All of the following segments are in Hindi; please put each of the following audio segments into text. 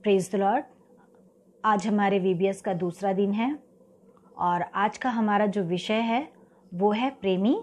Praise the Lord. आज हमारे वीबीएस का दूसरा दिन है और आज का हमारा जो विषय है वो है प्रेमी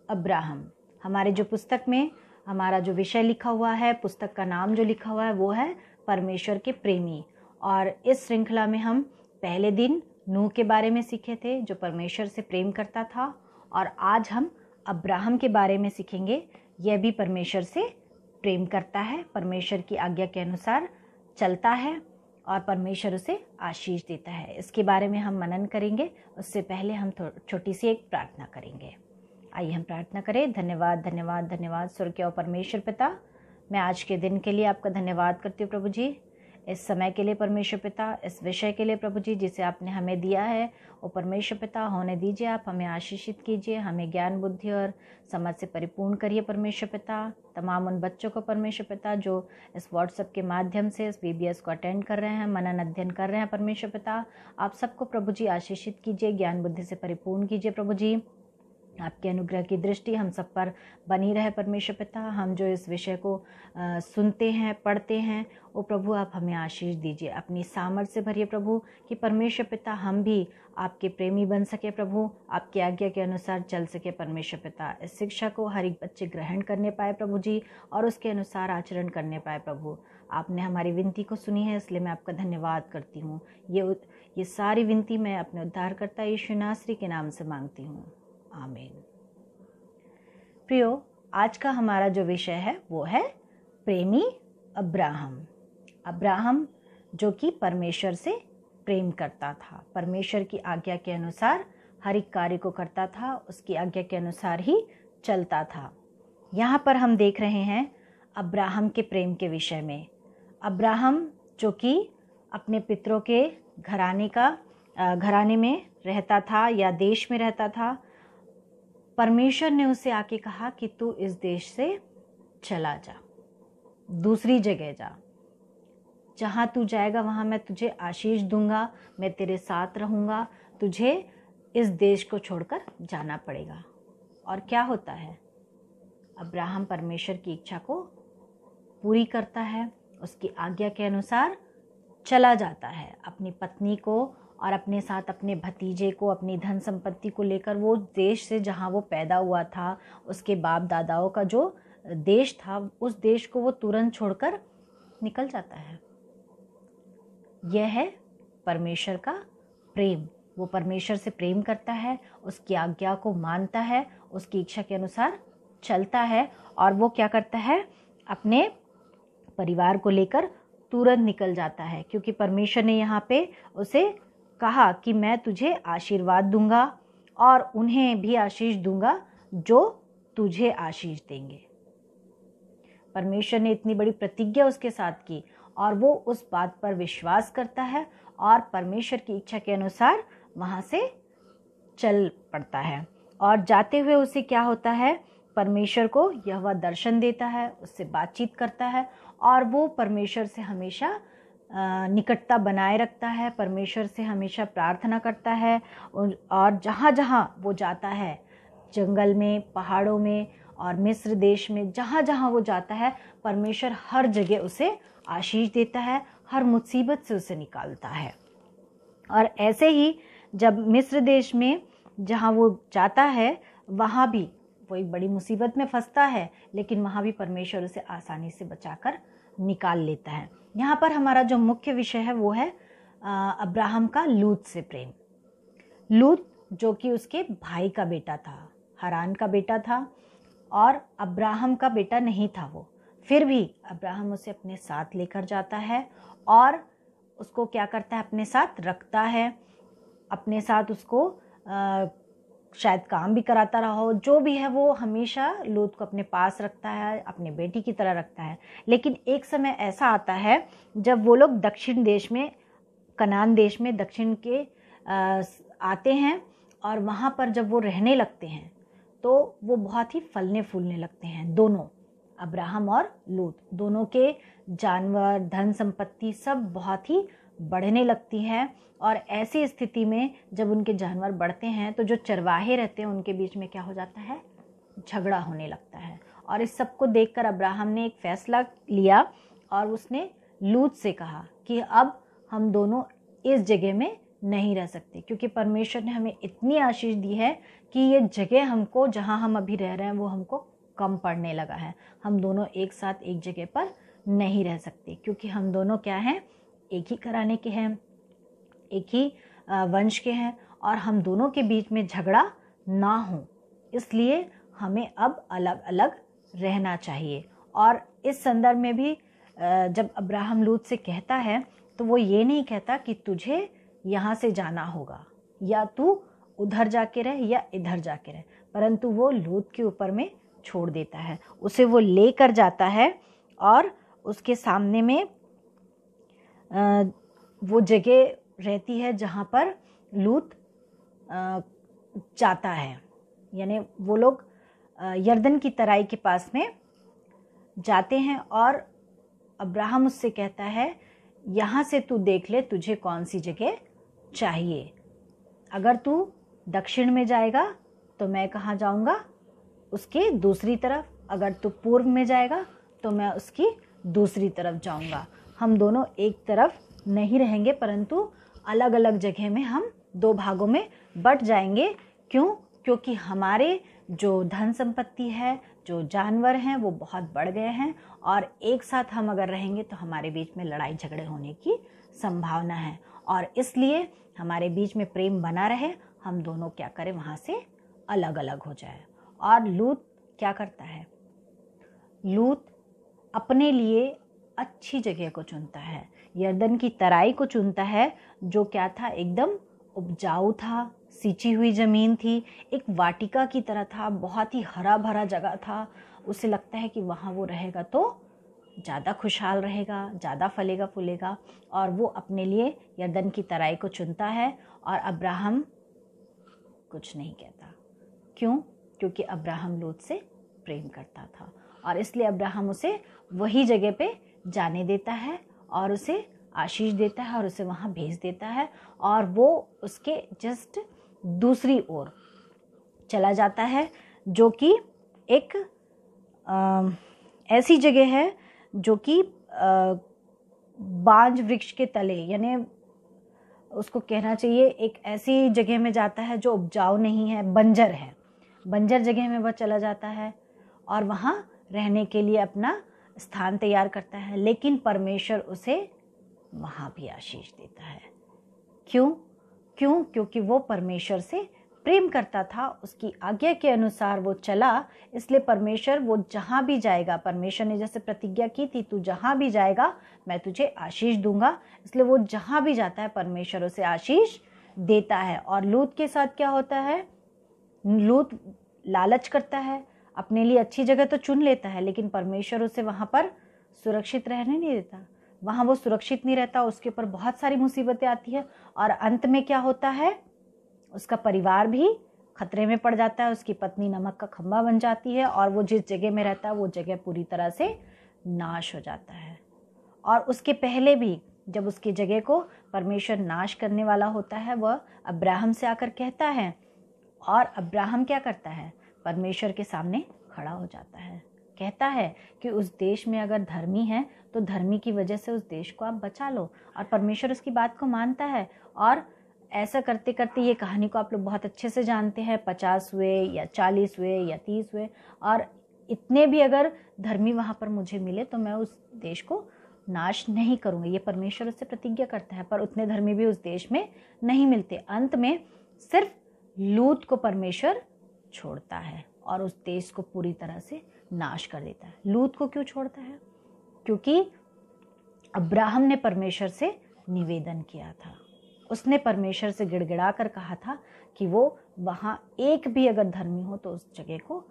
अब्राहम। हमारे जो पुस्तक में हमारा जो विषय लिखा हुआ है, पुस्तक का नाम जो लिखा हुआ है वो है परमेश्वर के प्रेमी। और इस श्रृंखला में हम पहले दिन नूह के बारे में सीखे थे जो परमेश्वर से प्रेम करता था, और आज हम अब्राहम के बारे में सीखेंगे। यह भी परमेश्वर से प्रेम करता है, परमेश्वर की आज्ञा के अनुसार चलता है और परमेश्वर उसे आशीष देता है। इसके बारे में हम मनन करेंगे। उससे पहले हम छोटी सी एक प्रार्थना करेंगे। आइए हम प्रार्थना करें। धन्यवाद धन्यवाद धन्यवाद स्वर्ग के और परमेश्वर पिता, मैं आज के दिन के लिए आपका धन्यवाद करती हूँ प्रभु जी, इस समय के लिए परमेश्वर पिता, इस विषय के लिए प्रभु जी जिसे आपने हमें दिया है। और परमेश्वर पिता होने दीजिए, आप हमें आशीषित कीजिए, हमें ज्ञान बुद्धि और समझ से परिपूर्ण करिए परमेश्वर पिता। तमाम उन बच्चों को परमेश्वर पिता जो इस व्हाट्सएप के माध्यम से इस वीबीएस को अटेंड कर रहे हैं, मनन अध्ययन कर रहे हैं परमेश्वर पिता, आप सबको प्रभु जी आशीषित कीजिए, ज्ञान बुद्धि से परिपूर्ण कीजिए प्रभु जी। आपके अनुग्रह की दृष्टि हम सब पर बनी रहे परमेश्वर पिता। हम जो इस विषय को सुनते हैं, पढ़ते हैं, वो प्रभु आप हमें आशीष दीजिए, अपनी सामर्थ्य से भरिए प्रभु, कि परमेश्वर पिता हम भी आपके प्रेमी बन सके प्रभु, आपकी आज्ञा के अनुसार चल सके परमेश्वर पिता। इस शिक्षा को हर एक बच्चे ग्रहण करने पाए प्रभु जी और उसके अनुसार आचरण करने पाए प्रभु। आपने हमारी विनती को सुनी है, इसलिए मैं आपका धन्यवाद करती हूँ। ये सारी विनती मैं अपने उद्धारकर्ता यीशु नासरी के नाम से मांगती हूँ, आमीन। प्रियो, आज का हमारा जो विषय है वो है प्रेमी अब्राहम। अब्राहम जो कि परमेश्वर से प्रेम करता था, परमेश्वर की आज्ञा के अनुसार हर एक कार्य को करता था, उसकी आज्ञा के अनुसार ही चलता था। यहाँ पर हम देख रहे हैं अब्राहम के प्रेम के विषय में। अब्राहम जो कि अपने पितरों के घराने में रहता था या देश में रहता था, परमेश्वर ने उसे आके कहा कि तू इस देश से चला जा, दूसरी जगह जा, जहाँ तू जाएगा वहाँ मैं तुझे आशीष दूंगा, मैं तेरे साथ रहूँगा, तुझे इस देश को छोड़कर जाना पड़ेगा। और क्या होता है, अब्राहम परमेश्वर की इच्छा को पूरी करता है, उसकी आज्ञा के अनुसार चला जाता है। अपनी पत्नी को और अपने साथ अपने भतीजे को, अपनी धन संपत्ति को लेकर वो देश से जहाँ वो पैदा हुआ था, उसके बाप दादाओं का जो देश था, उस देश को वो तुरंत छोड़कर निकल जाता है। यह है परमेश्वर का प्रेम। वो परमेश्वर से प्रेम करता है, उसकी आज्ञा को मानता है, उसकी इच्छा के अनुसार चलता है, और वो क्या करता है, अपने परिवार को लेकर तुरंत निकल जाता है, क्योंकि परमेश्वर ने यहाँ पे उसे कहा कि मैं तुझे आशीर्वाद दूंगा और उन्हें भी आशीष दूंगा जो तुझे आशीष देंगे। परमेश्वर ने इतनी बड़ी प्रतिज्ञा उसके साथ की और वो उस बात पर विश्वास करता है और परमेश्वर की इच्छा के अनुसार वहाँ से चल पड़ता है। और जाते हुए उसे क्या होता है, परमेश्वर को यहोवा दर्शन देता है, उससे बातचीत करता है और वो परमेश्वर से हमेशा निकटता बनाए रखता है, परमेश्वर से हमेशा प्रार्थना करता है। और जहाँ जहाँ वो जाता है, जंगल में, पहाड़ों में और मिस्र देश में, जहाँ जहाँ वो जाता है, परमेश्वर हर जगह उसे आशीष देता है, हर मुसीबत से उसे निकालता है। और ऐसे ही जब मिस्र देश में जहाँ वो जाता है, वहाँ भी वो एक बड़ी मुसीबत में फंसता है, लेकिन वहाँ भी परमेश्वर उसे आसानी से बचाकर निकाल लेता है। यहाँ पर हमारा जो मुख्य विषय है वो है अब्राहम का लूत से प्रेम। लूत जो कि उसके भाई का बेटा था, हरान का बेटा था और अब्राहम का बेटा नहीं था वो, फिर भी अब्राहम उसे अपने साथ लेकर जाता है और उसको क्या करता है, अपने साथ रखता है, अपने साथ उसको शायद काम भी कराता रहा हो, जो भी है वो हमेशा लूत को अपने पास रखता है, अपने बेटी की तरह रखता है। लेकिन एक समय ऐसा आता है जब वो लोग दक्षिण देश में, कनान देश में दक्षिण के आते हैं और वहाँ पर जब वो रहने लगते हैं तो वो बहुत ही फलने फूलने लगते हैं। दोनों, अब्राहम और लूत, दोनों के जानवर, धन संपत्ति सब बहुत ही बढ़ने लगती है। और ऐसी स्थिति में जब उनके जानवर बढ़ते हैं तो जो चरवाहे रहते हैं उनके बीच में क्या हो जाता है, झगड़ा होने लगता है। और इस सब को देखकर अब्राहम ने एक फैसला लिया और उसने लूत से कहा कि अब हम दोनों इस जगह में नहीं रह सकते, क्योंकि परमेश्वर ने हमें इतनी आशीष दी है कि ये जगह हमको, जहाँ हम अभी रह रहे हैं, वो हमको कम पड़ने लगा है। हम दोनों एक साथ एक जगह पर नहीं रह सकते, क्योंकि हम दोनों क्या हैं, एक ही घराने के हैं, एक ही वंश के हैं, और हम दोनों के बीच में झगड़ा ना हो, इसलिए हमें अब अलग अलग रहना चाहिए। और इस संदर्भ में भी जब अब्राहम लूत से कहता है तो वो ये नहीं कहता कि तुझे यहाँ से जाना होगा, या तू उधर जाके रह या इधर जाके रह, परंतु वो लूत के ऊपर में छोड़ देता है, उसे वो लेकर जाता है और उसके सामने में वो जगह रहती है जहाँ पर लूत जाता है। यानी वो लोग यरदन की तराई के पास में जाते हैं और अब्राहम उससे कहता है, यहाँ से तू देख ले तुझे कौन सी जगह चाहिए। अगर तू दक्षिण में जाएगा तो मैं कहाँ जाऊँगा, उसके दूसरी तरफ। अगर तू पूर्व में जाएगा तो मैं उसकी दूसरी तरफ जाऊँगा। हम दोनों एक तरफ नहीं रहेंगे, परंतु अलग अलग जगह में हम दो भागों में बट जाएंगे। क्यों? क्योंकि हमारे जो धन संपत्ति है, जो जानवर हैं, वो बहुत बढ़ गए हैं, और एक साथ हम अगर रहेंगे तो हमारे बीच में लड़ाई झगड़े होने की संभावना है, और इसलिए हमारे बीच में प्रेम बना रहे, हम दोनों क्या करें, वहाँ से अलग अलग हो जाए। और लूत क्या करता है, लूत अपने लिए अच्छी जगह को चुनता है, यरदन की तराई को चुनता है, जो क्या था, एकदम उपजाऊ था, सींची हुई ज़मीन थी, एक वाटिका की तरह था, बहुत ही हरा भरा जगह था। उसे लगता है कि वहाँ वो रहेगा तो ज़्यादा खुशहाल रहेगा, ज़्यादा फलेगा फूलेगा, और वो अपने लिए यरदन की तराई को चुनता है। और अब्राहम कुछ नहीं कहता। क्यों? क्योंकि अब्राहम लूत से प्रेम करता था, और इसलिए अब्राहम उसे वही जगह पे जाने देता है और उसे आशीष देता है और उसे वहाँ भेज देता है, और वो उसके जस्ट दूसरी ओर चला जाता है, जो कि एक ऐसी जगह है जो कि बांज वृक्ष के तले, यानी उसको कहना चाहिए एक ऐसी जगह में जाता है जो उपजाऊ नहीं है, बंजर है, बंजर जगह में वह चला जाता है और वहाँ रहने के लिए अपना स्थान तैयार करता है। लेकिन परमेश्वर उसे वहाँ भी आशीष देता है। क्यों? क्योंकि वो परमेश्वर से प्रेम करता था, उसकी आज्ञा के अनुसार वो चला, इसलिए परमेश्वर वो जहाँ भी जाएगा, परमेश्वर ने जैसे प्रतिज्ञा की थी, तू जहाँ भी जाएगा मैं तुझे आशीष दूंगा, इसलिए वो जहाँ भी जाता है परमेश्वर उसे आशीष देता है। और लूत के साथ क्या होता है, लूत लालच करता है, अपने लिए अच्छी जगह तो चुन लेता है, लेकिन परमेश्वर उसे वहाँ पर सुरक्षित रहने नहीं देता, वहाँ वो सुरक्षित नहीं रहता, उसके ऊपर बहुत सारी मुसीबतें आती है, और अंत में क्या होता है, उसका परिवार भी खतरे में पड़ जाता है, उसकी पत्नी नमक का खंभा बन जाती है, और वो जिस जगह में रहता है वो जगह पूरी तरह से नाश हो जाता है। और उसके पहले भी जब उसकी जगह को परमेश्वर नाश करने वाला होता है, वह अब्राहम से आकर कहता है, और अब्राहम क्या करता है, परमेश्वर के सामने खड़ा हो जाता है, कहता है कि उस देश में अगर धर्मी है तो धर्मी की वजह से उस देश को आप बचा लो, और परमेश्वर उसकी बात को मानता है। और ऐसा करते करते ये कहानी को आप लोग बहुत अच्छे से जानते हैं, 50 हुए या 40 हुए या 30 हुए, और इतने भी अगर धर्मी वहाँ पर मुझे मिले तो मैं उस देश को नाश नहीं करूँगा, ये परमेश्वर उससे प्रतिज्ञा करता है, पर उतने धर्मी भी उस देश में नहीं मिलते। अंत में सिर्फ लूत को परमेश्वर छोड़ता है और उस देश को पूरी तरह से नाश कर देता है। लूत को क्यों छोड़ता है? क्योंकि अब्राहम ने परमेश्वर से निवेदन किया था, उसने परमेश्वर से गिड़गिड़ा कर कहा था कि वो वहाँ एक भी अगर धर्मी हो तो उस जगह को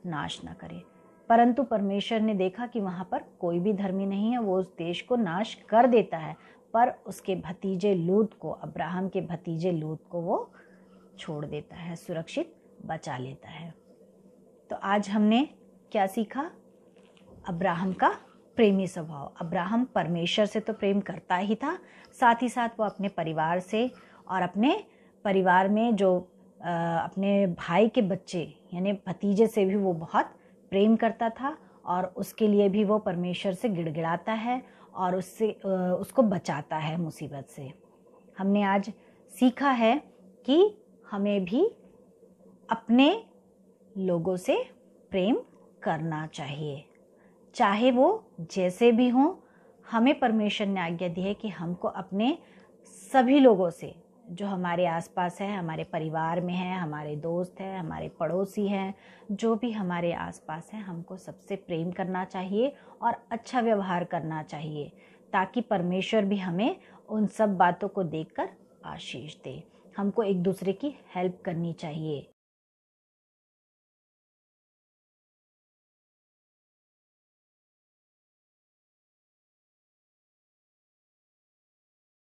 नाश ना करे, परंतु परमेश्वर ने देखा कि वहाँ पर कोई भी धर्मी नहीं है, वो उस देश को नाश कर देता है, पर उसके भतीजे लूत को, अब्राहम के भतीजे लूत को वो छोड़ देता है, सुरक्षित बचा लेता है। तो आज हमने क्या सीखा? अब्राहम का प्रेमी स्वभाव। अब्राहम परमेश्वर से तो प्रेम करता ही था, साथ ही साथ वो अपने परिवार से और अपने परिवार में जो अपने भाई के बच्चे यानी भतीजे से भी वो बहुत प्रेम करता था, और उसके लिए भी वो परमेश्वर से गिड़गिड़ाता है और उससे उसको बचाता है मुसीबत से। हमने आज सीखा है कि हमें भी अपने लोगों से प्रेम करना चाहिए, चाहे वो जैसे भी हों। हमें परमेश्वर ने आज्ञा दी है कि हमको अपने सभी लोगों से, जो हमारे आसपास है, हमारे परिवार में है, हमारे दोस्त हैं, हमारे पड़ोसी हैं, जो भी हमारे आसपास हैं, हमको सबसे प्रेम करना चाहिए और अच्छा व्यवहार करना चाहिए, ताकि परमेश्वर भी हमें उन सब बातों को देखकर आशीष दे। हमको एक दूसरे की हेल्प करनी चाहिए।